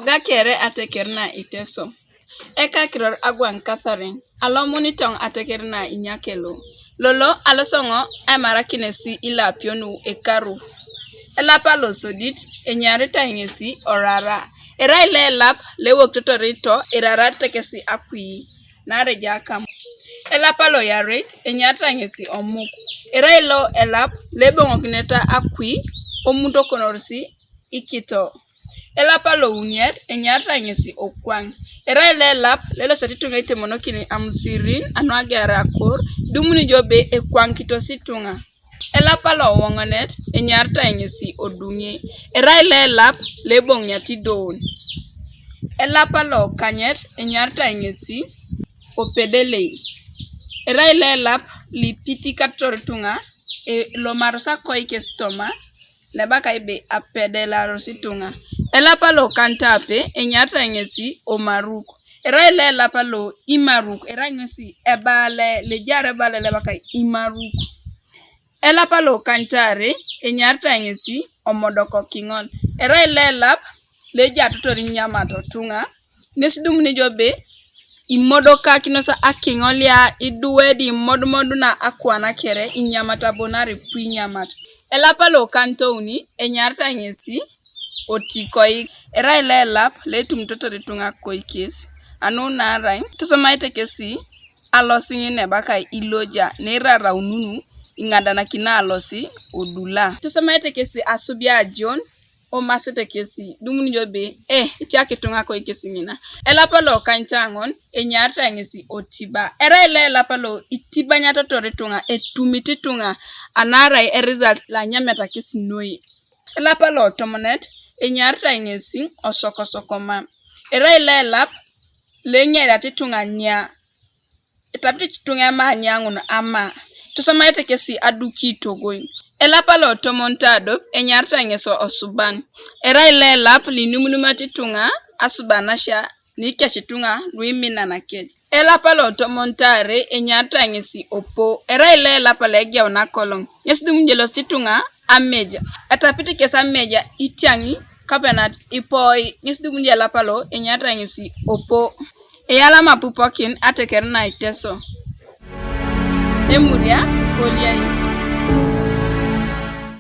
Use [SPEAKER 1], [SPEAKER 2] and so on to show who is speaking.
[SPEAKER 1] Gakere atekerna iteso. Eka kiror agwang Catherine. Alomuni tong atekerna inyakelo. Lolo alosongo emara kinesi ilapionu ekaru. Elapa losodit enyare taingesi orara. Era ile lap lewok totorito erara tekesi akwi. Nare jakam. Elapa lo yaret enyare taingesi omuk. Era ilo elap lebongo kineta akwi omuto konorsi ikito. Elapa lo unyer enyare taingesi okwang. Era ile lap lelo satitunga ite monokini amusirin anwagera akor dumuni jobe ekwang kito situnga. Elapa lo wongonet enyare taingesi odunye. Era ile lap lebong nyati don. Elapa lo kanyet enyare taingesi opedele. Era ile lap lipiti katoritunga lo marosa koi kestoma lebaka ibe apedela rositunga. Elapa lo kantape enyare taingesi omaruk. Era ile lapa lo imaruk era ngesi ebale lejare bale lebaka imaruk. Elapa lo kantare enyare taingesi omodoko kingon. Era ile lap leja tutori nyama totunga nesidum ni jobe imodoka kinosa akingolia iduwedi modu na akwana kere inyamata bonari puinyamat. Elapa lo kantouni enyare taingesi otikoi. Era ile lap letum totori tunga koikes anu narai tosomaite kesi alosi nebaka iloja nera raununu ingadana kina alosi odula tosomaite kesi asubia John o masete kesi dumuni jobe ichake tunga koikesi ngina. Elapa lo kantangon enyare taingesi otiba. Era ile lapa lo itiba nyata totori tunga etumiti tunga anarai result la nyameta kesi noi. Elapa lo tomonet enyare taingesi osokosokoma. Era ile lap lenye dati tunga nya etapiti chitunga ma nyangun ama tosomaite kesi aduki togoi. Elapa lo tomontado enyare taingeso osuban. Era ile lap linumati tunga asubanasha nikia chitunga luimina na kej. Elapa lo tomontare enyare taingesi opo. Era ile lapa legia unakolong yesidum njelo situnga ameja etapiti kesa ameja itiangi kapenat ipoi yesidum njelo lapa lo enyare taingesi opo. Eyala mapupokin atekerna iteso. Emuria oliai.